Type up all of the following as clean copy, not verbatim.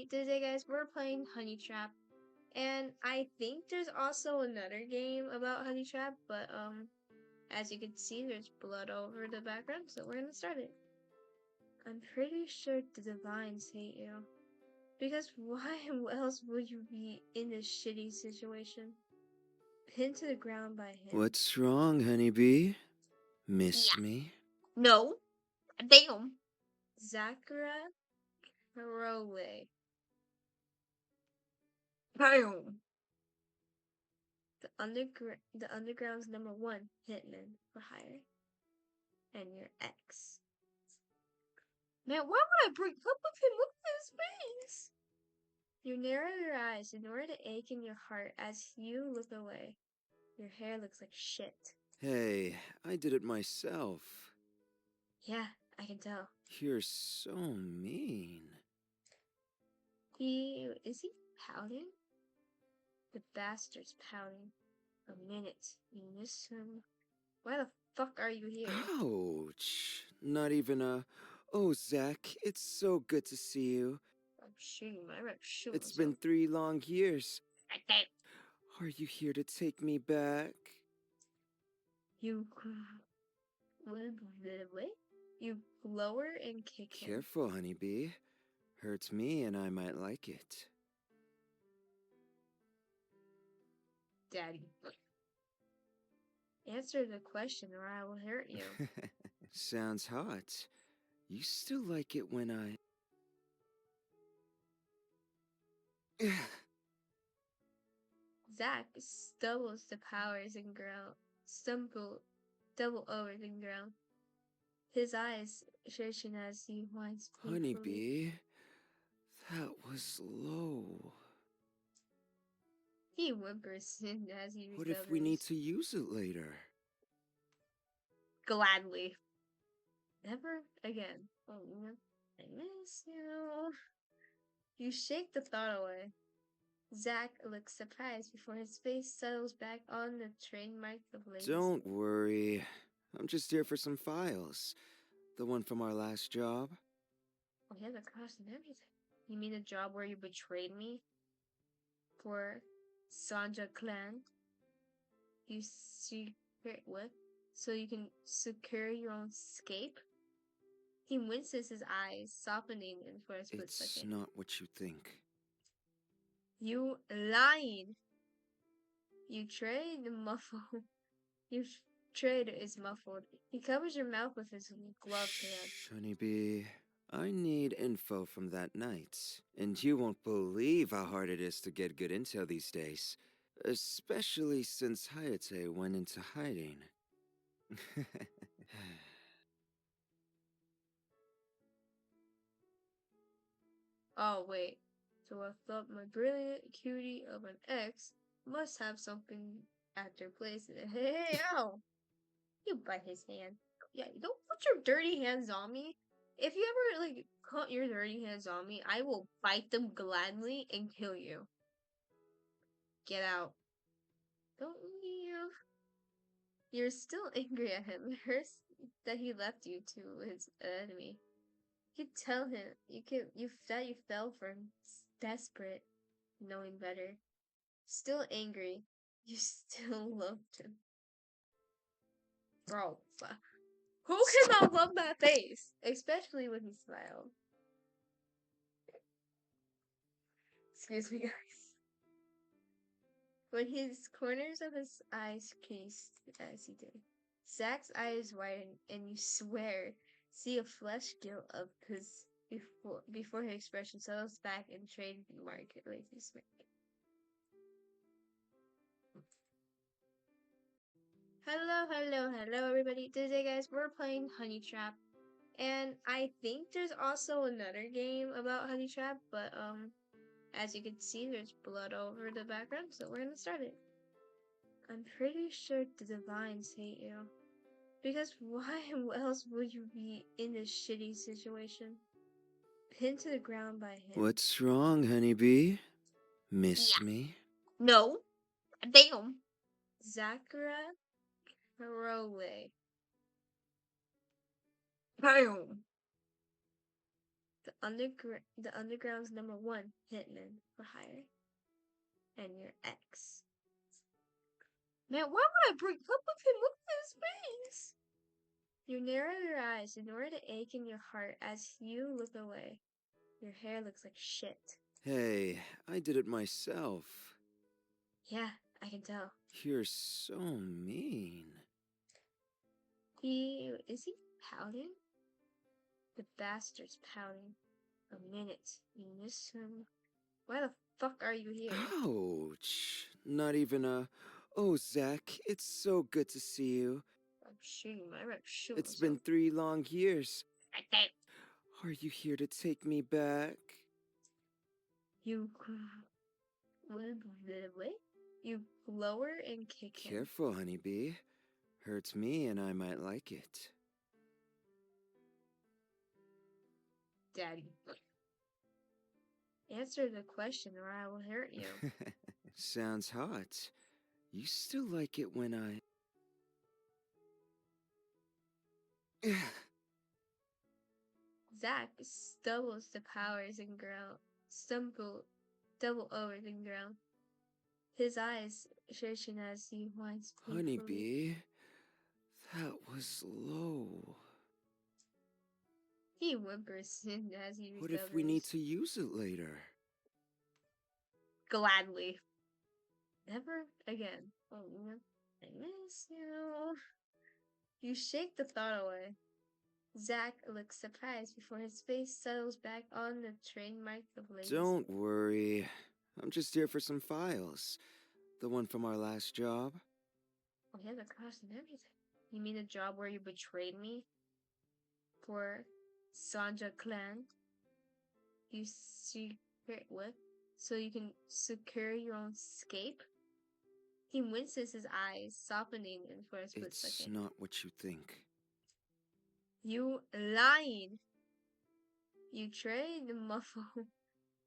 everybody. Today, guys, we're playing Honey Trap, and I think there's also another game about Honey Trap, but as you can see, there's blood over the background, so we're gonna start it. I'm pretty sure the Divines hate you, because why else would you be in this shitty situation? Pinned to the ground by him. What's wrong, honeybee? Missed Yeah. me? No. Damn. Zachara Karole. Damn. The underground's #1 hitman for hire. And your ex. Man, why would I break up with him? Look at his face. You narrow your eyes, ignore the ache in your heart as you look away. Your hair looks like shit. Hey, I did it myself. Yeah, I can tell. You're so mean. Is he pouting? The bastard's pouting. A minute. You miss him. Why the fuck are you here? Ouch. Not even a, oh, Zach, it's so good to see you. I'm shooting It's myself. been 3 long years. Okay. Are you here to take me back? You You lower and kick him. Careful, honeybee. Hurts me and I might like it. Daddy. Answer the question or I will hurt you. Sounds hot. You still like it when I... Zach doubles the powers and double over the ground. His eyes searching as he whines painfully. Honeybee, that was low. He whimpers as he recovers. What if we need to use it later? Gladly. Never again. Oh, I miss you. You shake the thought away. Zach looks surprised before his face settles back on the trademark of lazy. Don't worry. I'm just here for some files. The one from our last job. Oh, he has a cross and everything. You mean the job where you betrayed me? For Sanja clan? You secret what? So you can secure your own escape? He winces his eyes, softening for a split second. It's not what you think. You lying. You trade the muffled. Your trade is muffled. He covers your mouth with his gloved hand. Shh, honeybee. I need info from that night. And you won't believe how hard it is to get good intel these days. Especially since Hayate went into hiding. Oh, wait. So I thought my brilliant cutie of an ex must have something at their place. Hey, ow! You bite his hand. Yeah, don't put your dirty hands on me. If you ever, put your dirty hands on me, I will bite them gladly and kill you. Get out. Don't leave. You're still angry at him. It hurts that he left you to his enemy. You could tell him that you fell for him. Desperate, knowing better. Still angry. You still loved him. Bro, who cannot love that face? Especially when he smiled. Excuse me, guys. When his corners of his eyes creased as he did, Zach's eyes widened, and you swear see a flesh gilt of his before his expression settles back in trademark lazy smirk. Hello, everybody. Today, guys, we're playing Honey Trap, and I think there's also another game about Honey Trap, but as you can see, there's blood over the background, so we're gonna start it. I'm pretty sure the Divines hate you. Because why else would you be in this shitty situation? Pinned to the ground by him. What's wrong, honeybee? Missed me? No. Damn. Zachara Karole. Damn. The the underground's #1 hitman for hire, and your ex. Man, why would I break up with him? Look at his face. You narrow your eyes, ignore the ache in your heart as you look away. Your hair looks like shit. Hey, I did it myself. Yeah, I can tell. You're so mean. Is he pouting? The bastard's pouting. A minute. You miss him. Why the fuck are you here? Ouch. Not even a, oh, Zach, it's so good to see you. I'm gonna shoot It's myself. been 3 long years. I can't. Are you here to take me back? You wait. You lower and kick him. Careful, honeybee. Hurts me and I might like it. Daddy. Answer the question or I will hurt you. Sounds hot. You still like it when I... Zack stumbles to powers and ground. Double over the ground. His eyes searching as he whines painfully. Honeybee, that was low. He whimpers as he What recovers. if we need to use it later? Gladly. Never again. Oh, I miss you. You shake the thought away. Zack looks surprised before his face settles back on the trademark of lazy. Don't worry. I'm just here for some files. The one from our last job. Oh, he has a cross and everything. You mean the job where you betrayed me? For Sanja clan? You secret what? So you can secure your own escape? He winces, his eyes softening for a split It's second. not what you think. You lying. You trade the muffled.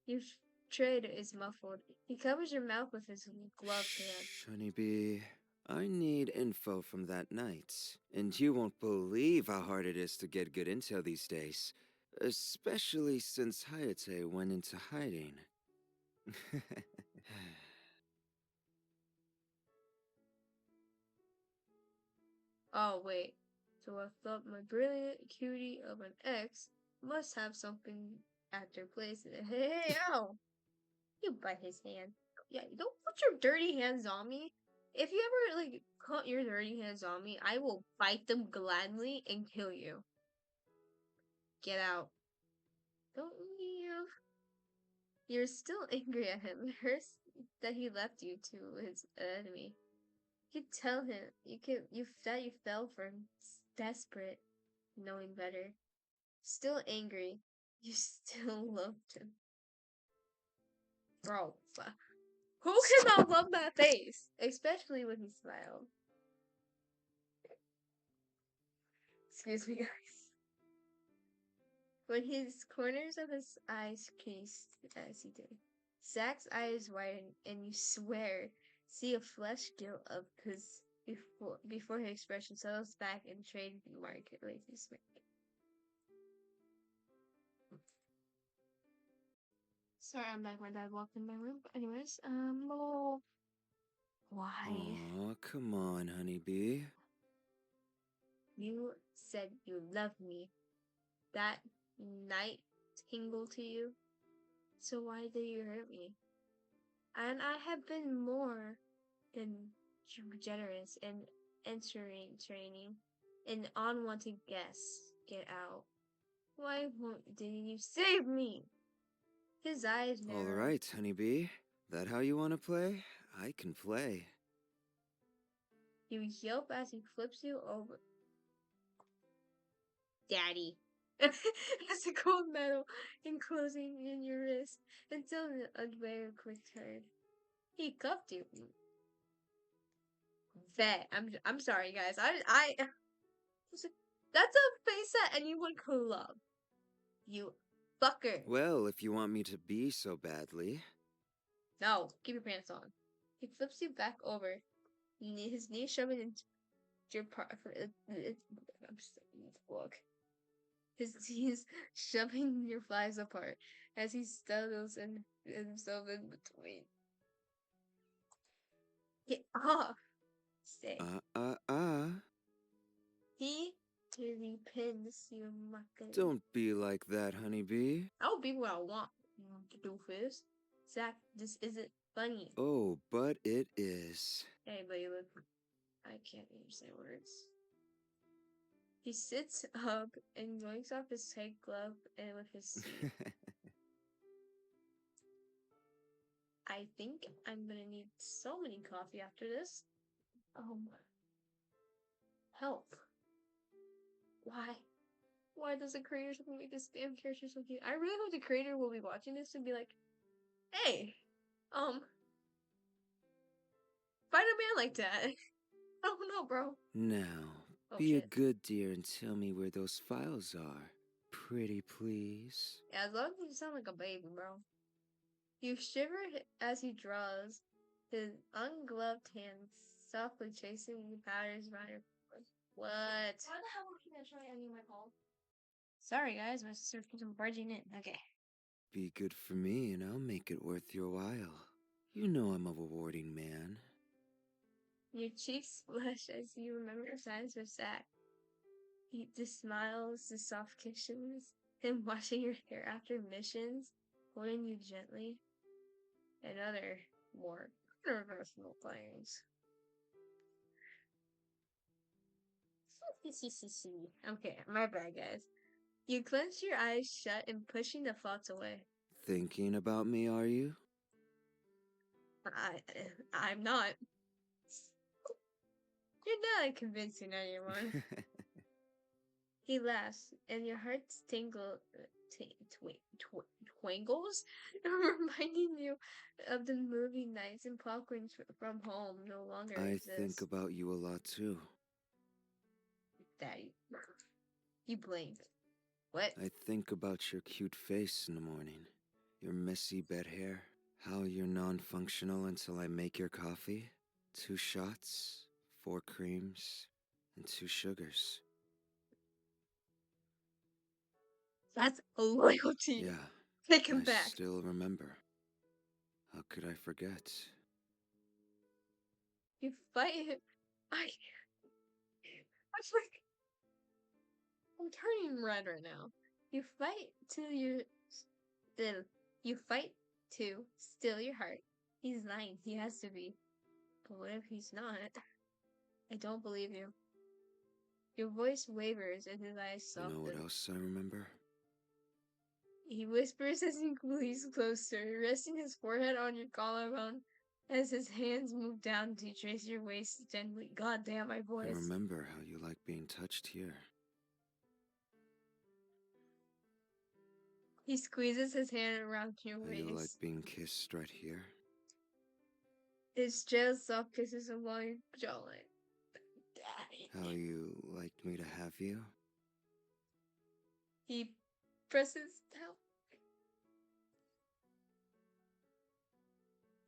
You trade is muffled. He covers your mouth with his gloved hand. Shh, honeybee. I need info from that night. And you won't believe how hard it is to get good intel these days. Especially since Hayate went into hiding. Oh, wait. So I thought my brilliant cutie of an ex must have something at their place. Hey, ow! You bite his hand. Yeah, don't put your dirty hands on me. If you ever, put your dirty hands on me, I will bite them gladly and kill you. Get out. Don't leave. You're still angry at him. It hurts that he left you to his enemy. You tell him that you fell for him. Desperate, knowing better. Still angry. You still loved him. Bro, who cannot love that face? Especially when he smiled. Excuse me, guys. When his corners of his eyes creased as he did. Zack's eyes widen, and you swear see a flesh gill of his before his expression settles back and trademark lazy smirk. Sorry, I'm back. My dad walked in my room. But anyways, oh, why? Aw, come on, honeybee. You said you loved me. That night tingled to you. So why did you hurt me? And I have been more than generous in entering training. An unwanted guest. Get out. Why didn't you save me? His eyes narrow. Alright, honeybee. That how you wanna play? I can play. You yelp as he flips you over. Daddy. As a cold metal enclosing in your wrist until a very quick turn. He cuffed you. Bet. I'm sorry, guys. That's a face that anyone could love. You fucker. Well, if you want me to be so badly. No, keep your pants on. He flips you back over. His knee shoving into your part. I'm just look. his teeth shoving your flies apart as he stuttles himself in between. Get off! Say. He really pins you mucking. Don't be like that, honeybee. I'll be what I want, doofus. Zach, this isn't funny. Oh, but it is. Hey, buddy, look. I can't even say words. He sits up and yanks off his tight glove and with his teeth. I think I'm gonna need so many coffee after this. Help. Why? Why does the creator something make this damn character so cute? I really hope the creator will be watching this and be like, hey, find a man like that. I don't know, bro. Now, Oh, be shit. a good dear and tell me where those files are. Pretty please. Yeah, as long as you sound like a baby, bro. You shiver as he draws, his ungloved hands softly chasing the patterns around your foot. What? Why the hell would you try any of my calls? Sorry, guys, my sister keeps on barging in. Okay. Be good for me and I'll make it worth your while. You know I'm a rewarding man. Your cheeks flush as you remember signs of Zach. The smiles, the soft kisses, him washing your hair after missions, holding you gently, and other more universal things. Okay, my bad, guys. You clench your eyes shut and pushing the thoughts away. Thinking about me, are you? I'm not. You're not convincing anyone. He laughs, and your heart's twangles, reminding you of the movie nights and popcorn from home no longer I exist. think about you a lot too. Daddy, you blink. What? I think about your cute face in the morning, your messy bed hair, how you're non-functional until I make your coffee. 2 shots, 4 creams, and 2 sugars. That's loyalty. Yeah, Take him I back. still remember. How could I forget? You fight him. I'm turning red right now. You fight till you still. You fight to still your heart. He's lying. He has to be. But what if he's not? I don't believe you. Your voice wavers and his eyes You know what soften. else I remember? He whispers as he leans closer, resting his forehead on your collarbone as his hands move down to trace your waist gently. God damn, my I voice. remember how you like being touched here. He squeezes his hand around your How waist. you like being kissed right here. His just soft kisses along your jawline. Daddy. How you liked me to have you. He presses down.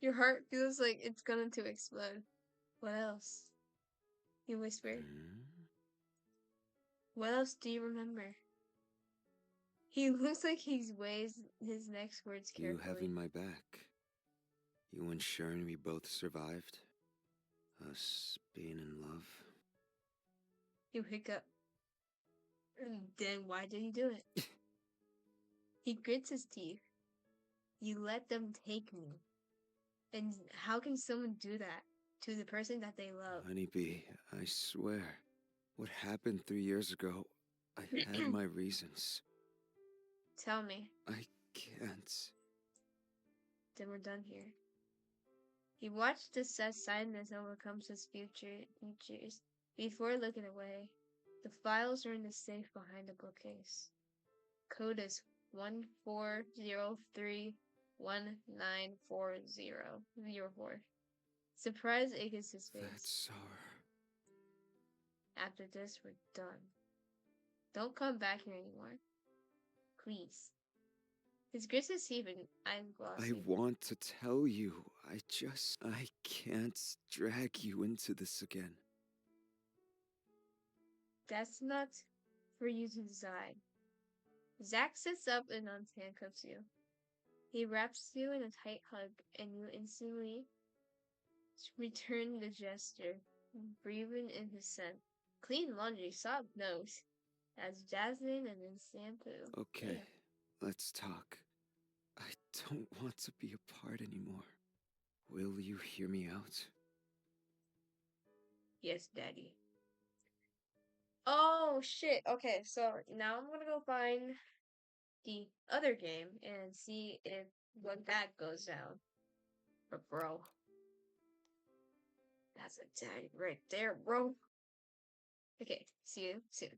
Your heart feels like it's going to explode. What else? You whisper. What else do you remember? He looks like he weighs his next words carefully. You having my back. You ensuring we both survived. Us being in love. You hiccup. Then why did he do it? He grits his teeth. You let them take me. And how can someone do that to the person that they love? Honeybee, I swear. What happened 3 years ago, I had my reasons. Tell me. I can't. Then we're done here. He watched the sad sadness overcome his features before looking away. The files are in the safe behind the bookcase. Code is 1403194004. Surprise aches his face. That's our... After this, we're done. Don't come back here anymore. Please. His grits his teeth and eyes glossy. I want to tell you. I can't drag you into this again. That's not for you to decide. Zach sits up and unhandcuffs you. He wraps you in a tight hug, and you instantly return the gesture, breathing in his scent. Clean laundry, soft nose, as Jasmine and then shampoo. Okay, Damn. let's talk. I don't want to be apart anymore. Will you hear me out? Yes, daddy. Oh shit. Okay, so now I'm gonna go find the other game and see if what that goes down. But bro, that's a daddy right there, bro. Okay, see you soon.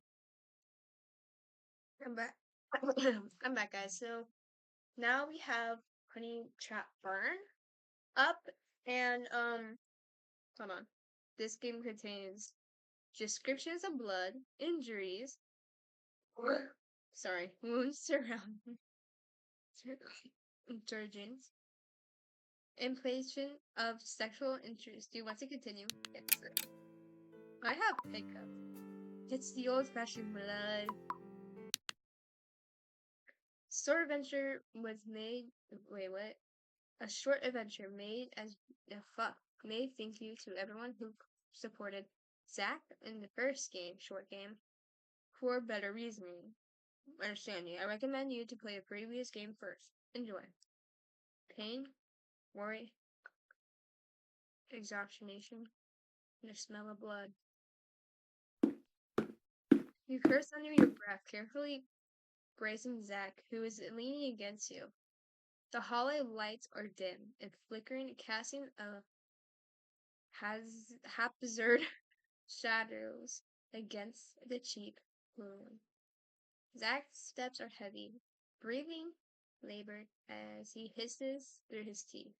I'm back. I'm back, guys. So now we have Honey Trap Burn up, and hold on. This game contains descriptions of blood, injuries, sorry, wounds surrounding detergents, implication of sexual interest. Do you want to continue? Yes. I have hiccups. It's the old-fashioned blood. Short adventure was made. Wait, what? A short adventure made as fuck. Made thank you to everyone who supported Zach in the first game, short game, for better reasoning. Understanding. I recommend you to play the previous game first. Enjoy. Pain, worry, exhaustion, and the smell of blood. You curse under your breath, carefully bracing Zach, who is leaning against you. The hallway lights are dim and flickering, casting a haphazard shadows against the cheap moon. Zach's steps are heavy, breathing labored as he hisses through his teeth.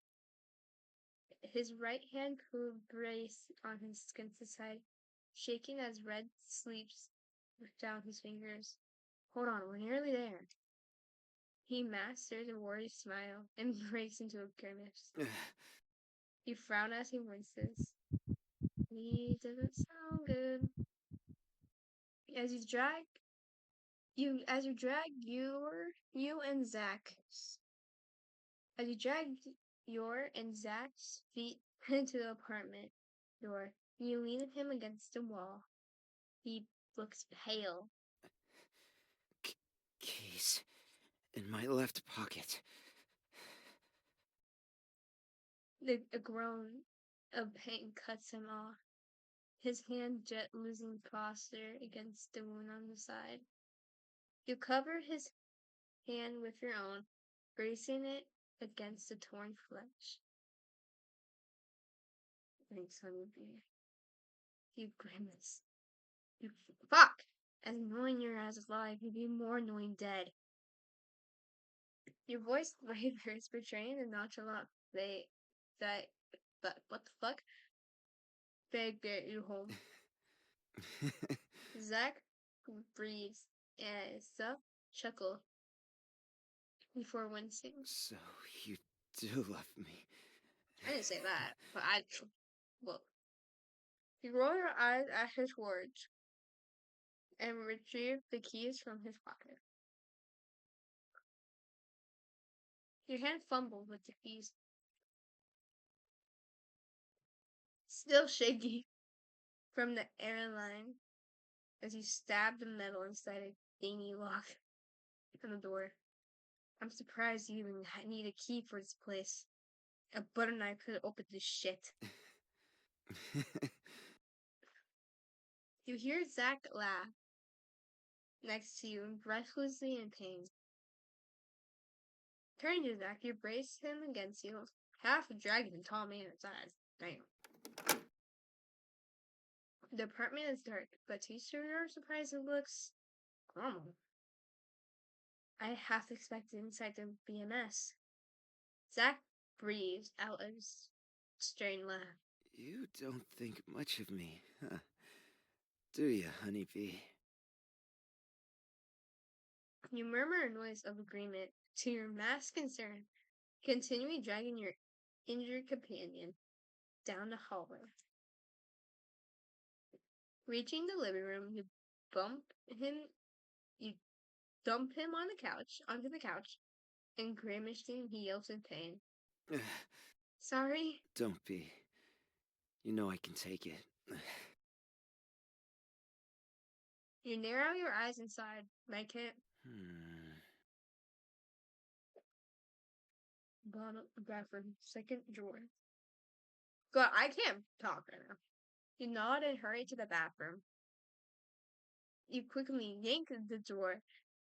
His right hand braced on his skin's side, shaking as red sleeps down his fingers. Hold on, we're nearly there. He masters a worried smile and breaks into a grimace. You frown as he winces. He doesn't sound good. As you drag you and Zach as you drag your and Zach's feet into the apartment door, you lean him against the wall. He looks pale. Keys in my left pocket. A groan of pain cuts him off. His hand jet losing plaster against the wound on the side. You cover his hand with your own, bracing it against the torn flesh. Thanks, honeybee. You grimace. You fuck! As annoying your ass alive, you'd be more annoying dead. Your voice wavers, betraying the nonchalant they that but what the fuck? They get you home. Zach breathes a soft chuckle before wincing. So you do love me. I didn't say that, but well. You roll your eyes at his words and retrieve the keys from his pocket. Your hand fumbles with the keys, still shaky from the airline as you stab the metal inside a dingy lock on the door. I'm surprised you even need a key for this place. A butter knife could open this shit. You hear Zach laugh next to you, breathlessly in pain. Turning to Zach, you brace him against you, half a dragon and tall man inside. Damn. The apartment is dark, but to your surprise, it looks normal. I half expected inside to be a mess. Zach breathes out a strained laugh. You don't think much of me, huh? Do you, honeybee? You murmur a noise of agreement to your mass concern, continuing dragging your injured companion down the hallway. Reaching the living room, you bump him. You dump him on the couch, onto the couch, and grimacing, he yelps in pain. Sorry? Don't be. You know I can take it. You narrow your eyes inside, like it. Bottom bathroom, second drawer. God, I can't talk right now. You nod and hurry to the bathroom. You quickly yank the drawer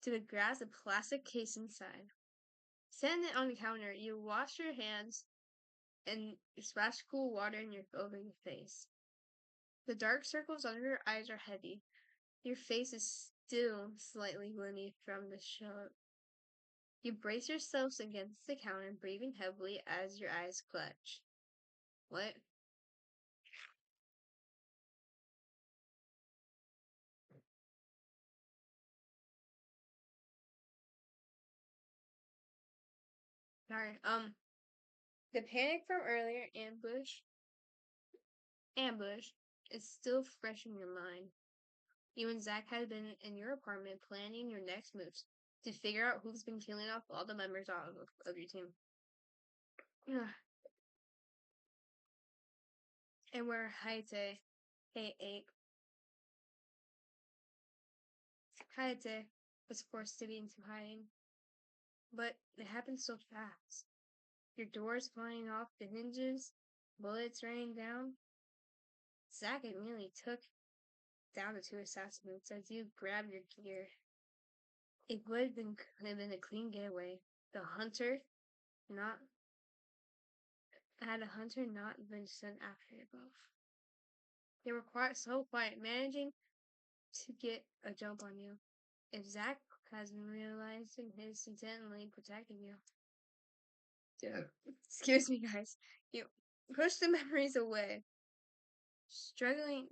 to grasp a plastic case inside. Setting it on the counter, you wash your hands and splash cool water over your face. The dark circles under your eyes are heavy. Your face is still slightly gloomy from the shock. You brace yourselves against the counter, breathing heavily as your eyes clutch. What? Sorry. The panic from earlier ambush is still fresh in your mind. You and Zach had been in your apartment planning your next moves to figure out who's been killing off all the members of your team. And where Hayate was forced to be into hiding. But it happened so fast. Your doors flying off the hinges, bullets raining down. Zach immediately took down the two assassins as you grabbed your gear. It would have been a clean getaway. The hunter not had a hunter not been sent after you both. They were so quiet, managing to get a jump on you. If Zach hasn't realized his intently protecting you. Excuse me, guys. You push the memories away, struggling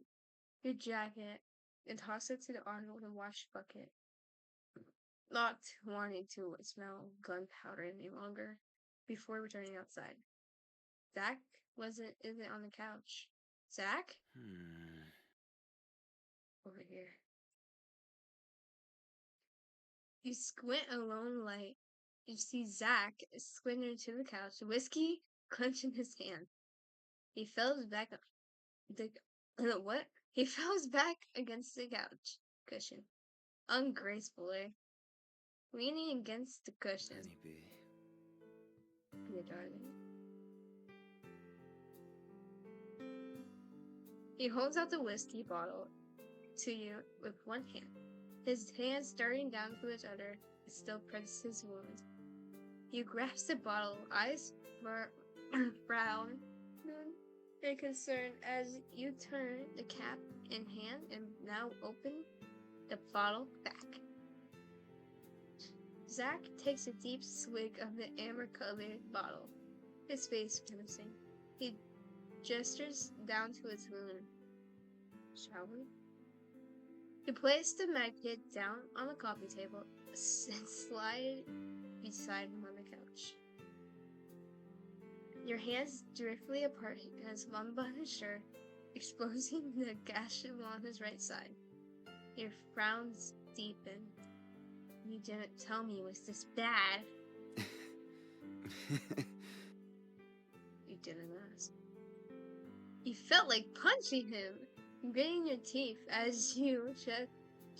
your jacket, and toss it to the Arnold and wash bucket. Not wanting to smell gunpowder any longer before returning outside. Zach isn't on the couch. Zach? Over here. You squint a lone light. You see Zach squinting to the couch, whiskey clenched in his hand. He fell back what? He fell back against the couch cushion, ungracefully, leaning against the cushion. Honeybee. Dear darling. He holds out the whiskey bottle to you with one hand. His hand starting down to his other, still presses his wound. You grasp the bottle, eyes brown in concern as you turn the cap in hand and now open the bottle back. Zach takes a deep swig of the amber-colored bottle, his face grimacing. He gestures down to his wound. Shall we? You place the medkit down on the coffee table and slide beside him on the couch. Your hands driftly apart as one button his shirt, exposing the gash along his right side. Your frowns deepen. You didn't tell me it was this bad. You didn't ask. You felt like punching him, gritting your teeth as you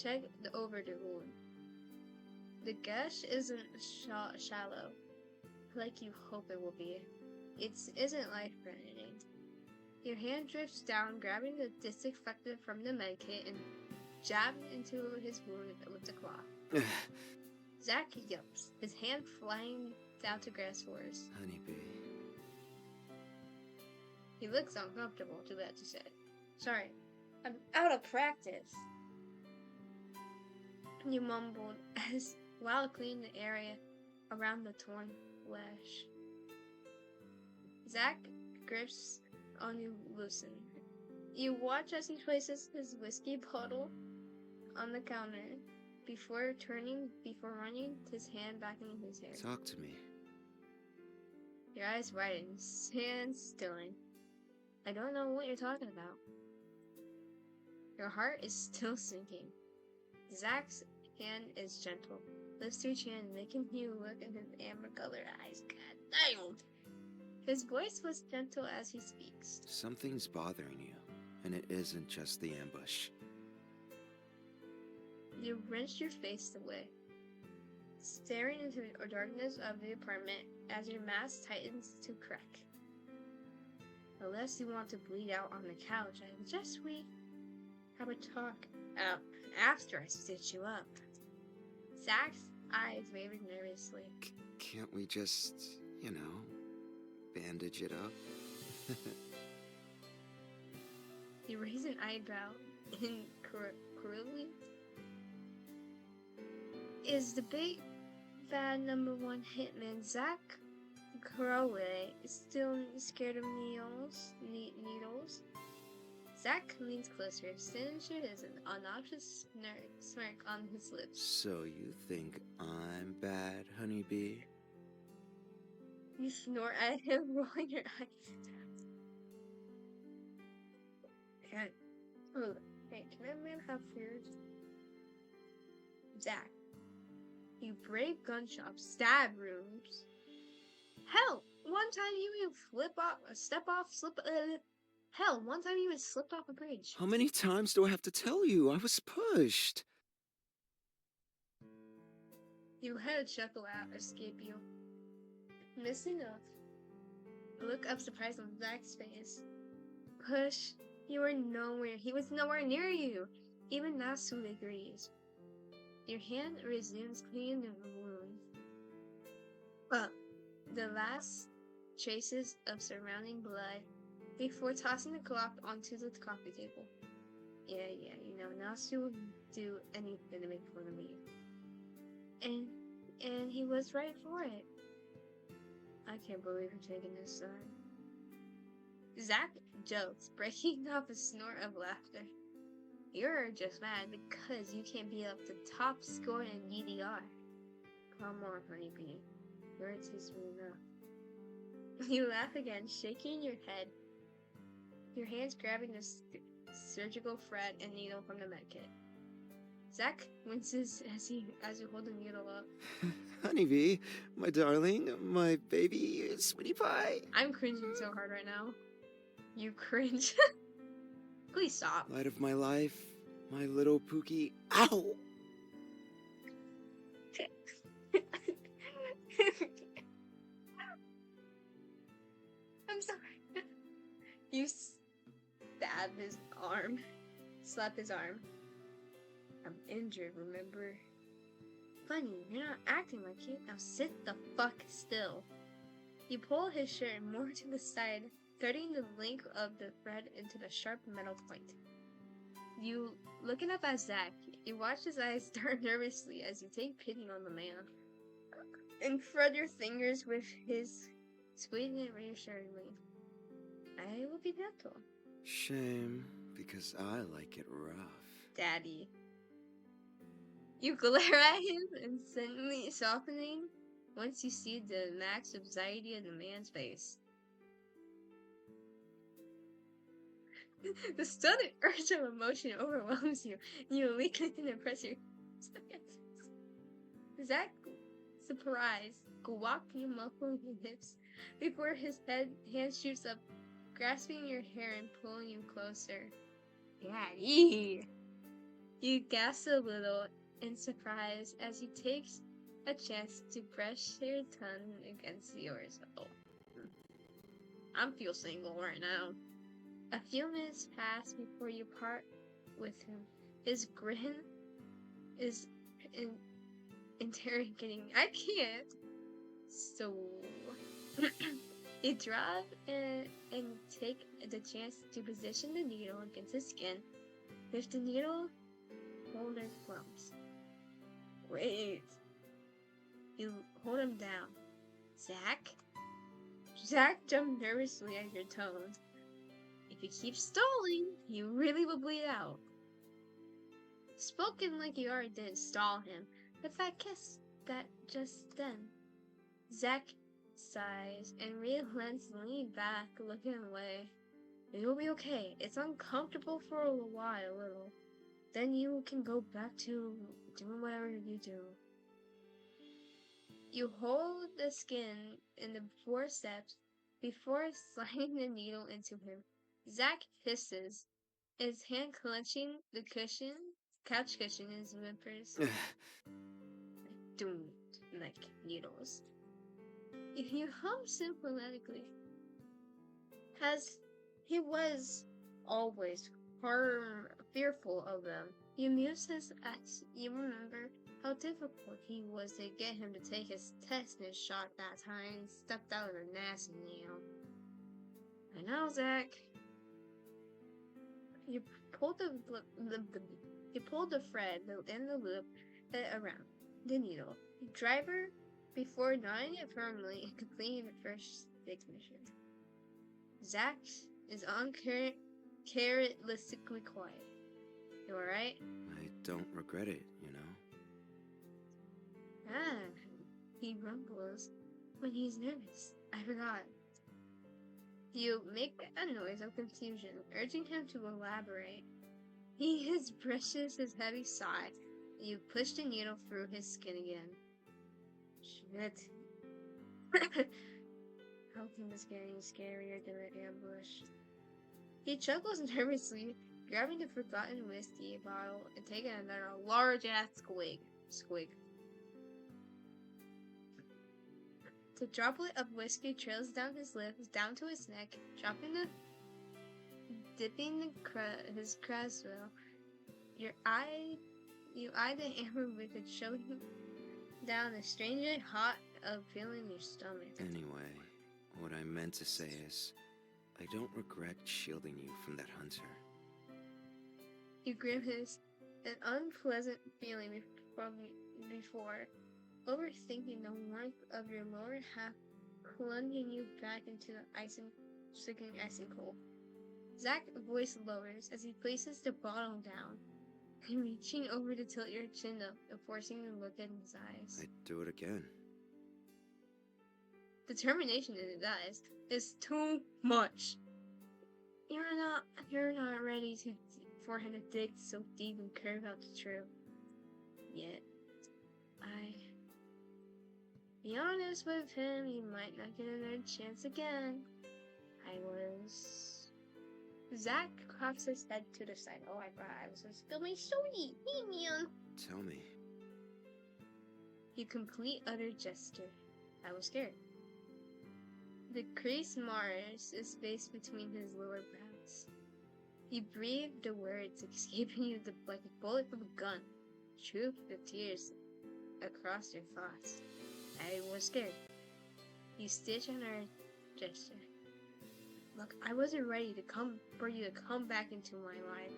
check over the wound. The gash isn't shallow, like you hope it will be. It isn't life-threatening. Your hand drifts down, grabbing the disinfectant from the medkit and jabbed into his wound with the cloth. Zach yelps, his hand flying down to grasp for his. Honeybee. He looks uncomfortable, too bad to say. Sorry, I'm out of practice. You mumbled while cleaning the area around the torn flesh. Zach grips on you loosen. You watch as he places his whiskey bottle on the counter before running his hand back into his hair. Talk to me. Your eyes widen, hand stilling. I don't know what you're talking about. Your heart is still sinking. Zach's hand is gentle. Lifts your chin, making you look in his amber-colored eyes. God damn! His voice was gentle as he speaks. Something's bothering you, and it isn't just the ambush. You wrench your face away, staring into the darkness of the apartment as your mask tightens to crack. Unless you want to bleed out on the couch, I suggest we have a talk after I stitch you up. Zach's eyes wavered nervously. Can't we just, bandage it up? You raise an eyebrow incredibly. Is the big bad #1 hitman Zach Crowley still scared of needles? Zach leans closer, sinister as an obnoxious smirk on his lips. So you think I'm bad, honeybee? You snort at him, rolling your eyes. Hey, can a man have fears? Zach, you break gun shops, stab rooms. Hell, one time you even one time you even slipped off a bridge. How many times do I have to tell you? I was pushed. You had a chuckle out, escape you. Missing up. Look up surprised on Zach's face. Push. He was nowhere near you. Even Nasu agrees. Your hand resumes cleaning the wound. The last traces of surrounding blood before tossing the cloth onto the coffee table. Yeah, Nasu would do anything to make fun of me. And he was right for it. I can't believe you're taking this side. Zach jokes, breaking off a snort of laughter. You're just mad because you can't beat up the top scorer in DDR. Come on, honeybee. You're tasting enough. You laugh again, shaking your head. Your hands grabbing the surgical thread and needle from the medkit. Zach winces as you hold the needle up. Honeybee, my darling, my baby, sweetie pie. I'm cringing so hard right now. You cringe. Please stop. Light of my life, my little Pookie. Ow! I'm sorry. You slap his arm. I'm injured, remember? Funny, you're not acting like it. Now sit the fuck still. You pull his shirt more to the side, threading the length of the thread into the sharp metal point. You looking up at Zach, you watch his eyes dart nervously as you take pity on the man. And thread your fingers with his, squeezing it reassuringly. I will be gentle. Shame, because I like it rough. Daddy. You glare at him, instantly softening once you see the max anxiety in the man's face. The sudden urge of emotion overwhelms you, and you leak in and press your Zach, surprised, guac you muffling your lips before his hand shoots up, grasping your hair and pulling you closer. Daddy! You gasp a little in surprise as he takes a chance to brush your tongue against yours. Oh. I feel single right now. A few minutes pass before you part with him. His grin is interrogating. I can't. So you drop and take the chance to position the needle against his skin. With the needle holder clumps. Wait. You hold him down. Zach? Zach jumped nervously at your tone. If you keep stalling, you really will bleed out. Spoken like you already did stall him, with that kiss that just then. Zach sighs and relents, leaning back, looking away. It'll be okay. It's uncomfortable for a while, little. Then you can go back to doing whatever you do. You hold the skin in the forceps before sliding the needle into him. Zack hisses, his hand clenching the couch cushion in his whimpers. Doomed like needles. You hum sympathetically, as he was always fearful of them. You muse his as you remember how difficult he was to get him to take his tetanus shot that time and stepped out of the nasty nail. I know, Zack. You pulled you pulled the thread and the loop around the needle. You drive her before knotting it firmly and completing the first ignition. Zack is uncharacteristically quiet. You alright? I don't regret it, you know? Ah, he rumbles when he's nervous. I forgot. You make a noise of confusion, urging him to elaborate. He brushes his heavy sigh. You push the needle through his skin again. Shit. How can this get any scarier than an ambush? He chuckles nervously, grabbing the forgotten whiskey bottle and taking another large-ass swig. The droplet of whiskey trails down his lips, down to his neck, dipping his craswell. You eye the amber with it, showing down a strangely hot feeling in your stomach. Anyway, what I meant to say is, I don't regret shielding you from that hunter. You grimace, an unpleasant feeling from before, overthinking the warmth of your lower half plunging you back into the sickening icing cold. Zack's voice lowers as he places the bottle down, and reaching over to tilt your chin up and forcing you to look in his eyes. I'd do it again. Determination in his eyes is too much. You're not ready for him to dig so deep and curve out the truth. Yet, be honest with him, you might not get another chance again. Zack cocks his head to the side. Oh, I forgot I was supposed to spill my soda. Hey, man. Tell me. You complete utter gesture. I was scared. The crease marks is spaced between his lower brows. You breathe the words escaping you like a bullet from a gun. Troop the tears across your thoughts. I was scared. You stitch another gesture. Look, I wasn't ready for you to come back into my life.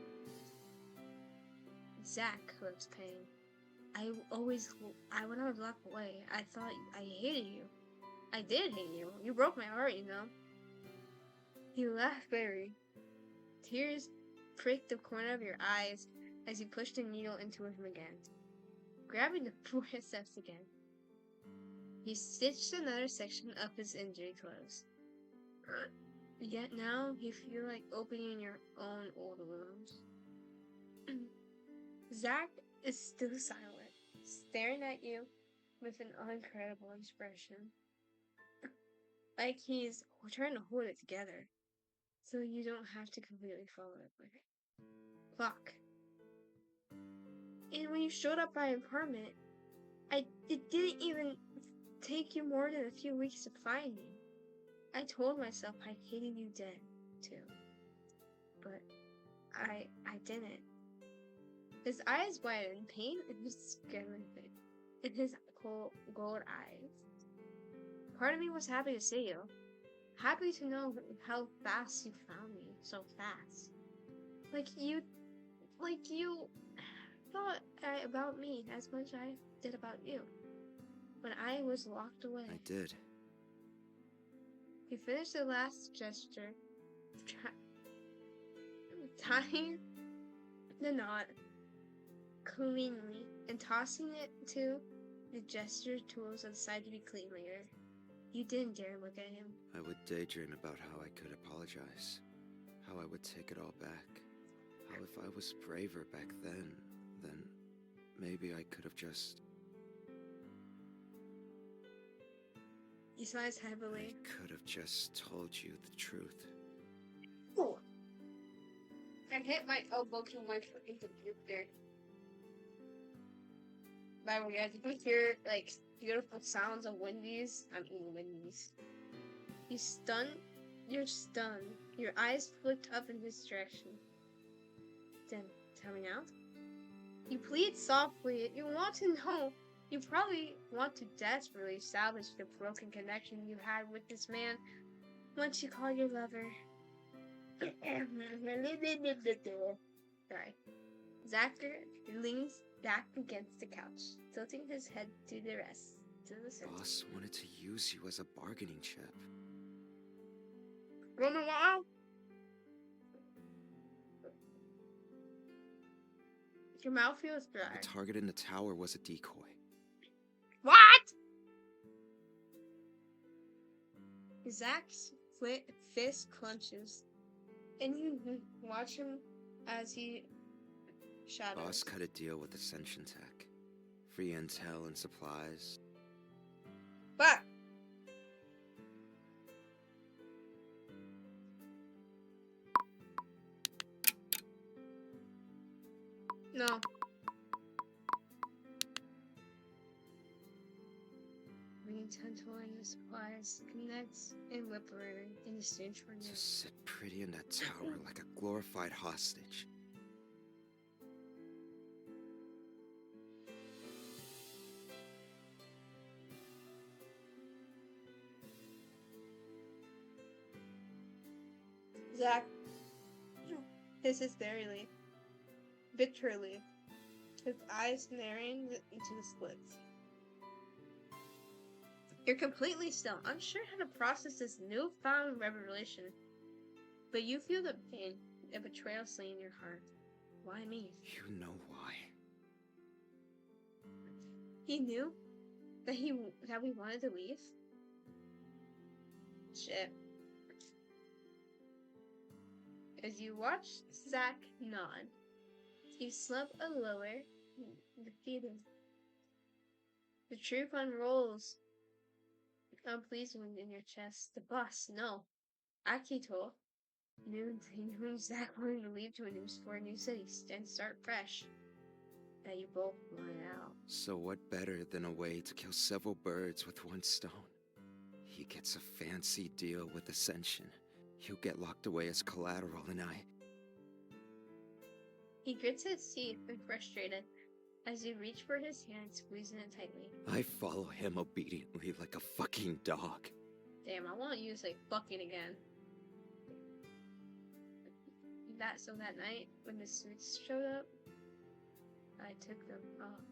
Zack looks pain. When I was locked away, I thought I hated you. I did hate you. You broke my heart, you know. He laughed bitterly. Tears pricked the corner of your eyes as you pushed the needle into him again. Grabbing the forceps again, he stitched another section of his injury close. Yet now you feel like opening your own old wounds. Zack is still silent, staring at you with an incredible expression. Like he's trying to hold it together, so you don't have to completely fall over. Clock. And when you showed up by apartment, it didn't even take you more than a few weeks to find me. I told myself I hated you dead, too. But I didn't. His eyes widened, pain and discouragement in his gold eyes. Part of me was happy to see you. Happy to know how fast you found me, so fast. Like you thought about me as much as I did about you. When I was locked away. I did. He finished the last gesture, tying the knot cleanly and tossing it to the gesture tools on the side to be clean later. You didn't dare look at him. I would daydream about how I could apologize, how I would take it all back, How if I was braver back then maybe I could have just... He sighs I heavily. could have just told you the truth. Ooh. I hit my elbow to my fucking computer. By the way, guys, if you hear like beautiful sounds of Wendy's, I'm eating Wendy's. He's stunned. You're stunned. Your eyes flicked up in his direction. Then, tell me now. You plead softly. You want to know. You probably want to desperately salvage the broken connection you had with this man once you call your lover. Sorry. Zachary leans back against the couch, tilting his head to the rest. To the center. Boss wanted to use you as a bargaining chip. Run a while. Your mouth feels dry. The target in the tower was a decoy. What? Zach's fist clenches, and you watch him as he shadows. Boss cut a deal with Ascension Tech. Free intel and supplies. But no. Bringing tentacle in the supplies, connects and liberating in exchange for To you. sit pretty in that tower like a glorified hostage. Zach hisses bitterly, his eyes narrowing into the slits. You're completely still, unsure how to process this newfound revelation, but you feel the pain of betrayal slaying your heart. Why me? You know why. He knew that we wanted to leave? Shit. As you watch Zach nod, you slump a lower, defeated. The truth unrolls, unpleased wound in your chest. The boss, no. Akito knew Zach wanted to leave to for a new city and start fresh. That you both wanted out. So what better than a way to kill several birds with one stone? He gets a fancy deal with Ascension. He'll get locked away as collateral, and I... He grits his teeth and frustrated as you reach for his hand, squeezing it tightly. I follow him obediently like a fucking dog. Damn, I want you to say fucking again. That night, when the suits showed up, I took them off.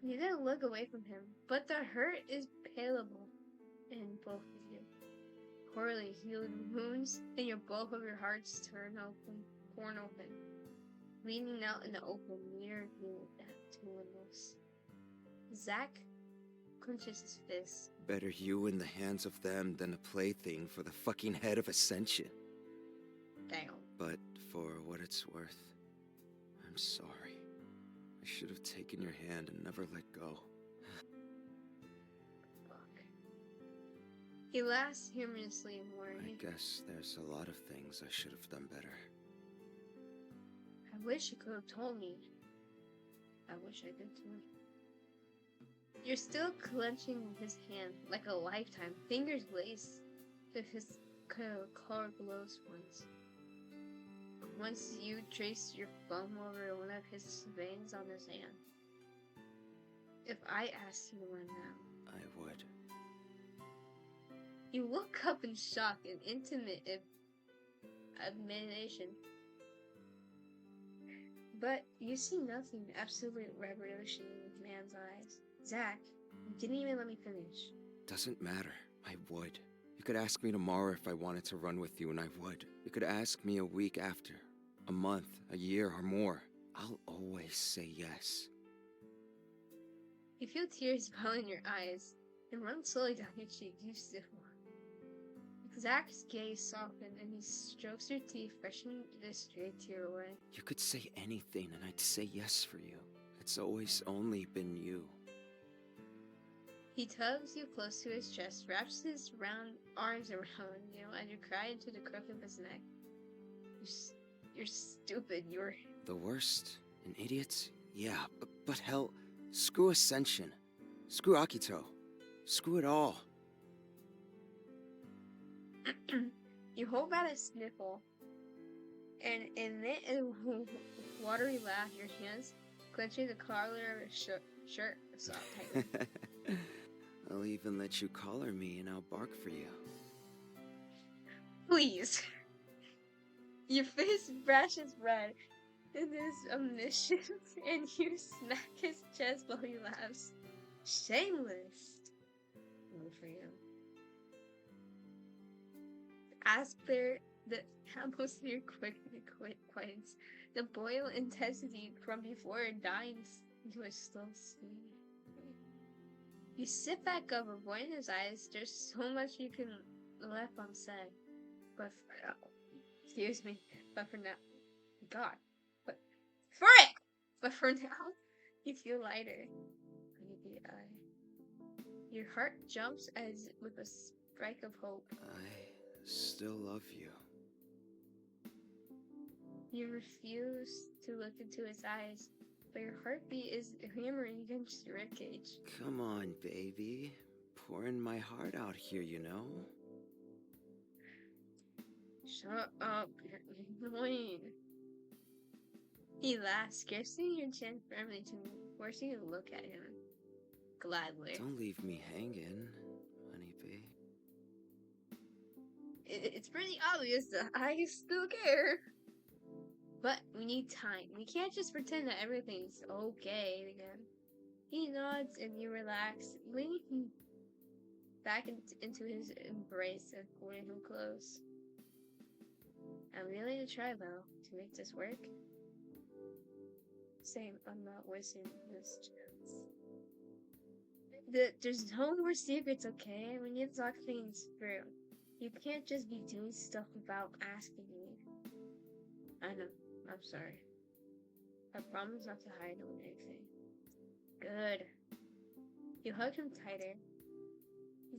You didn't look away from him, but the hurt is palpable in both of you. Poorly healed wounds, and both of your hearts torn open, leaning out in the open near you at two windows. Zach clenches his fist. Better you in the hands of them than a plaything for the fucking head of Ascension. Damn. But for what it's worth, I'm sorry. I should have taken your hand and never let go. Fuck. He laughs humorously and worried. I guess there's a lot of things I should have done better. I wish you could have told me. I wish I did too. You're still clenching his hand like a lifetime, fingers laced with his color glows once. Once you trace your thumb over one of his veins on his hand. If I asked you one now, I would. you look up in shock and intimate admiration. But you see nothing absolute revolution in the man's eyes. Zach, you didn't even let me finish. Doesn't matter. I would. You could ask me tomorrow if I wanted to run with you, and I would. You could ask me a week after, a month, a year, or more. I'll always say yes. You feel tears well in your eyes and run slowly down your cheek. You still want. Zach's gaze softened and he strokes your teeth, brushing the stray tear away. You could say anything and I'd say yes for you. It's always only been you. He tugs you close to his chest, wraps his round arms around you, and you cry into the crook of his neck. You're stupid. You're... The worst? An idiot? Yeah, but hell, screw Ascension. Screw Akito. Screw it all. You hold out a sniffle, and in a watery laugh, your hands clenching the collar of his shirt soft tightly. I'll even let you collar me and I'll bark for you. Please. Your face brashes red in his omniscience, and you smack his chest while he laughs. Shameless. Good for you. As clear the atmosphere quickly quiets, the boil intensity from before dying into a slow sleep. You sit back up, avoiding his eyes. There's so much you can left unsaid. But for, excuse me, but for now, God, but frick! But for now, you feel lighter. Maybe your heart jumps as with a strike of hope. I still love you. You refuse to look into his eyes, but your heartbeat is hammering against your ribcage. Come on, baby. Pouring my heart out here, you know? Shut up, you're annoying. He laughs, grasping your chin firmly to forcing you to look at him. Gladly. Don't leave me hanging, honeybee. It's pretty obvious that I still care. But we need time. We can't just pretend that everything's okay again. He nods and you relax, leaning back into his embrace and pulling him close. I'm willing to try, though, to make this work. Same, I'm not wasting this chance. There's no more secrets, okay? We need to talk things through. You can't just be doing stuff without asking me. I know. I'm sorry. I promise not to hide anything. Good. You hug him tighter.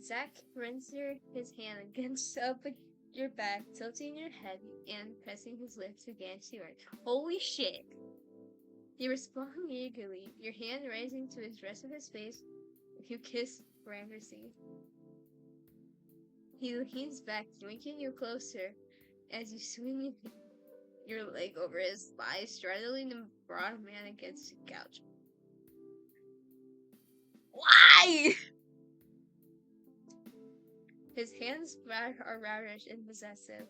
Zach runs his hand against up your back, tilting your head and pressing his lips against yours. Holy shit! You respond eagerly, your hand rising to the rest of his face. You kiss randomly. He leans back, drinking you closer as you swing your leg over his thigh, straddling the broad man against the couch. Why? His hands are ravish and possessive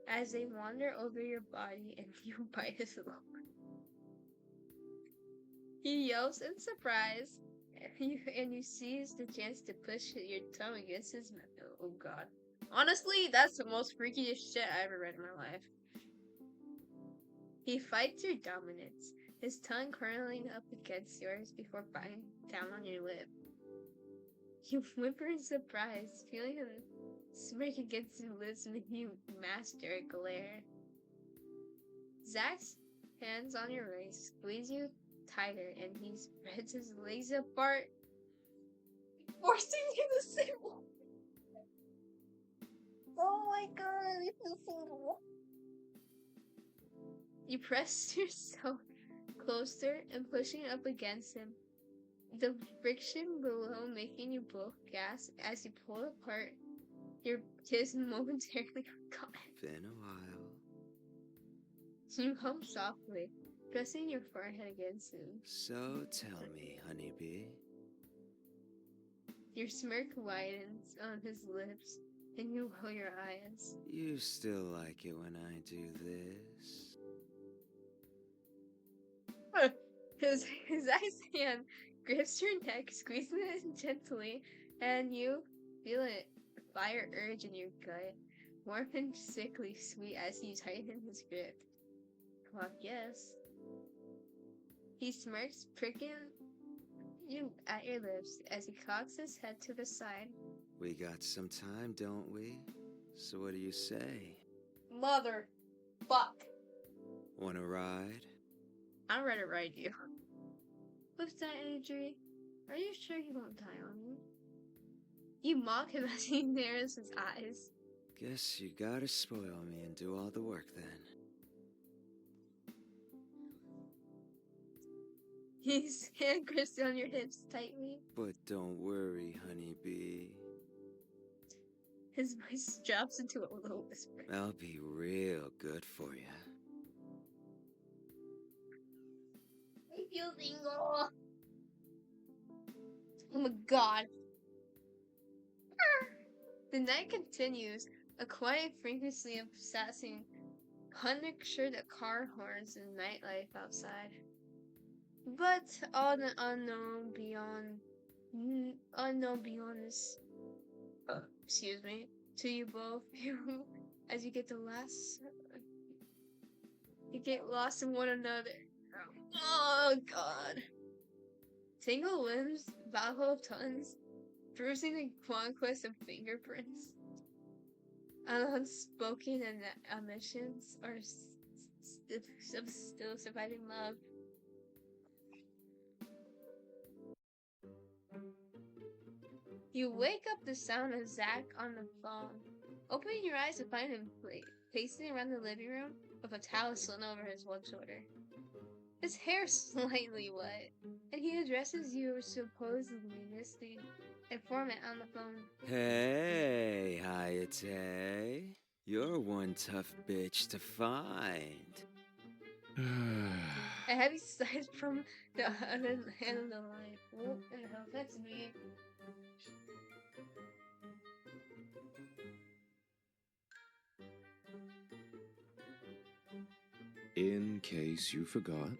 as they wander over your body and you bite his lip. He yells in surprise, and you seize the chance to push your tongue against his mouth. Oh god. Honestly, that's the most freakiest shit I ever read in my life. He fights your dominance, his tongue curling up against yours before biting down on your lip. You whimper in surprise, feeling him smirk against your lips making you master a glare. Zach's hands on your waist squeeze you tighter, and he spreads his legs apart, forcing you to sit. Oh my god, I feel single. You press yourself closer and pushing up against him. The friction below making you both gasp as you pull apart. Your kiss momentarily forgotten. Been a while. You hum softly, pressing your forehead against him. So tell me, honeybee. Your smirk widens on his lips, and you roll your eyes. You still like it when I do this? His ice hand grips your neck, squeezing it gently, and you feel a fire urge in your gut, warm and sickly sweet as you tighten his grip. Well, yes. He smirks, pricking you at your lips as he cocks his head to the side. We got some time, don't we? So what do you say? Mother. Fuck. Wanna ride? I'm ready to ride you. With that energy, are you sure you won't die on me? You mock him as he narrows his eyes. Guess you gotta spoil me and do all the work then. His hand grips on your hips tightly. But don't worry, honeybee. His voice drops into a low whisper. I'll be real good for you. I feel single. Oh my god. The night continues, a quiet frequency of assassin, unsure the car horns and nightlife outside. But all the unknown beyond is, excuse me, to you both, as you get you get lost in one another. Oh god. Tangled limbs, battle of tongues, bruising and conquest of fingerprints, unspoken and omissions, or still surviving love. You wake up the sound of Zach on the phone. Opening your eyes to find him pacing around the living room with a towel slung over his one shoulder. His hair slightly wet, and he addresses you supposedly listening informant on the phone. Hey, Hayate. You're one tough bitch to find. A heavy sigh from the other end of the line. What in the hell? That's me. In case you forgot,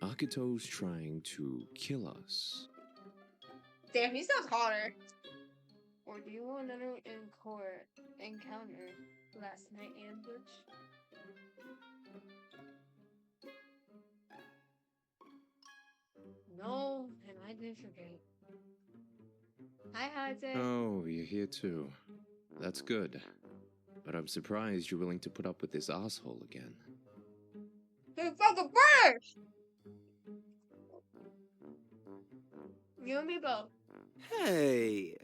Akito's trying to kill us. Damn, he sounds hotter. Or do you want another encounter last night, ambush? No, and I didn't forget. Hi, Hade. Oh, you're here too. That's good. But I'm surprised you're willing to put up with this asshole again. The fucking bird! You and me both. Hey!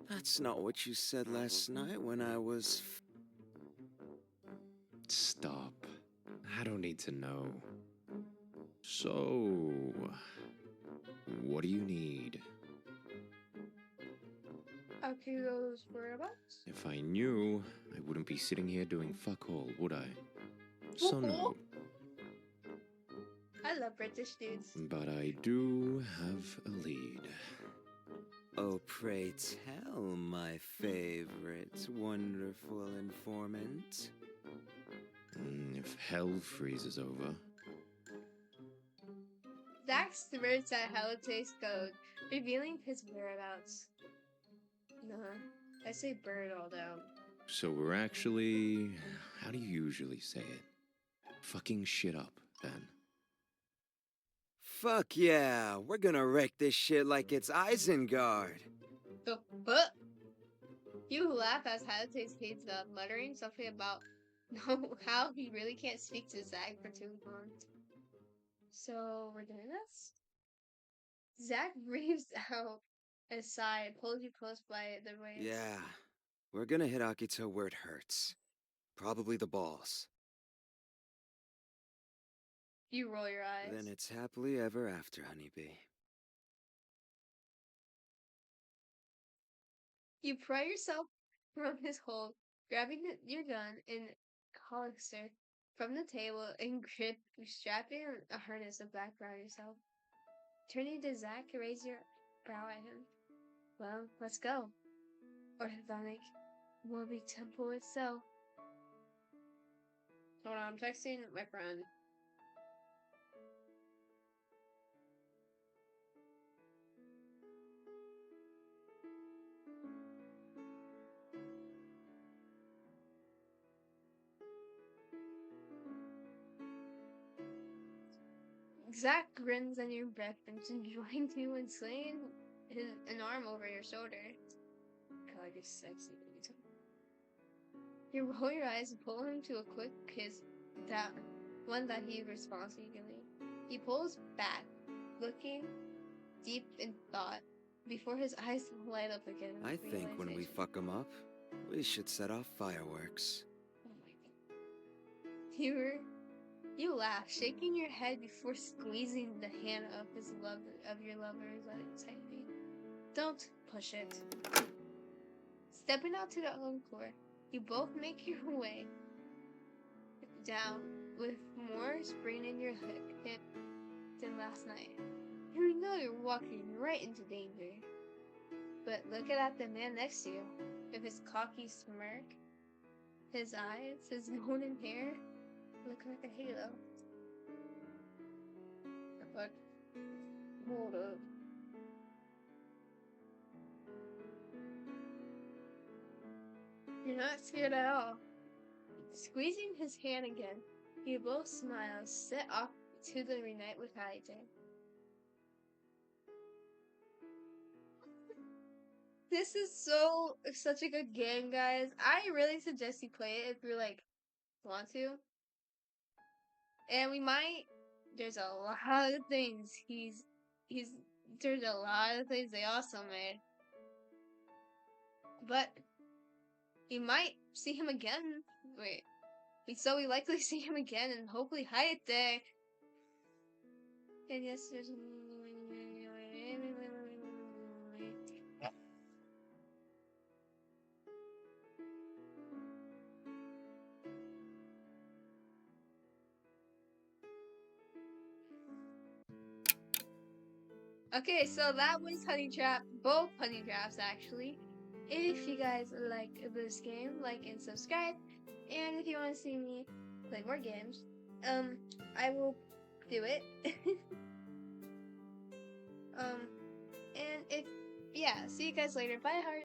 That's not what you said last night when I was. Stop. I don't need to know. So, what do you need? Akito's whereabouts? If I knew, I wouldn't be sitting here doing fuck all, would I? So no. I love British dudes. But I do have a lead. Oh, pray tell, my favorite wonderful informant. If hell freezes over. Zach spurts at Halite's code, revealing his whereabouts. I say bird all down. So we're actually... How do you usually say it? Fucking shit up, then. Fuck yeah, we're gonna wreck this shit like it's Isengard. The fuck? You laugh as Halite's heads up, muttering something about how he really can't speak to Zach for too long. So, we're doing this? Zach breathes out a sigh and pulls you close by the waist. Yeah, we're gonna hit Akito where it hurts. Probably the balls. You roll your eyes. Then it's happily ever after, honeybee. You pry yourself from his hold, grabbing your gun and holster from the table and strapping a harness of back around yourself. Turning to Zach, raise your brow at him. Well, let's go. Orthodontic Moby Temple itself. Hold on, I'm texting my friend. Zach grins on your breakbench and joins you in slaying an arm over your shoulder. God, you're sexy. You roll your eyes and pull him to a quick kiss, that one that he responds eagerly. He pulls back, looking deep in thought, before his eyes light up again with I think when we realization. fuck 'em up, we should set off fireworks. Oh my god. You laugh, shaking your head before squeezing the hand of your lover tightly. Don't push it. Stepping out to the encore, you both make your way down with more spring in your hip than last night. You know you're walking right into danger. But look at the man next to you, with his cocky smirk, his eyes, his golden hair, looking like a halo. But hold up. You're not scared at all. Squeezing his hand again, you both smile, set off to the reunite with Haite. This is such a good game, guys. I really suggest you play it if you want to. And there's a lot of things there's a lot of things they also made. But you might see him again. We likely see him again and hopefully Hayate. And yes, there's Okay, so that was Honey Trap, both Honey Traps actually. If you guys like this game, like and subscribe. And if you want to see me play more games, I will do it. And see you guys later. Bye, heart.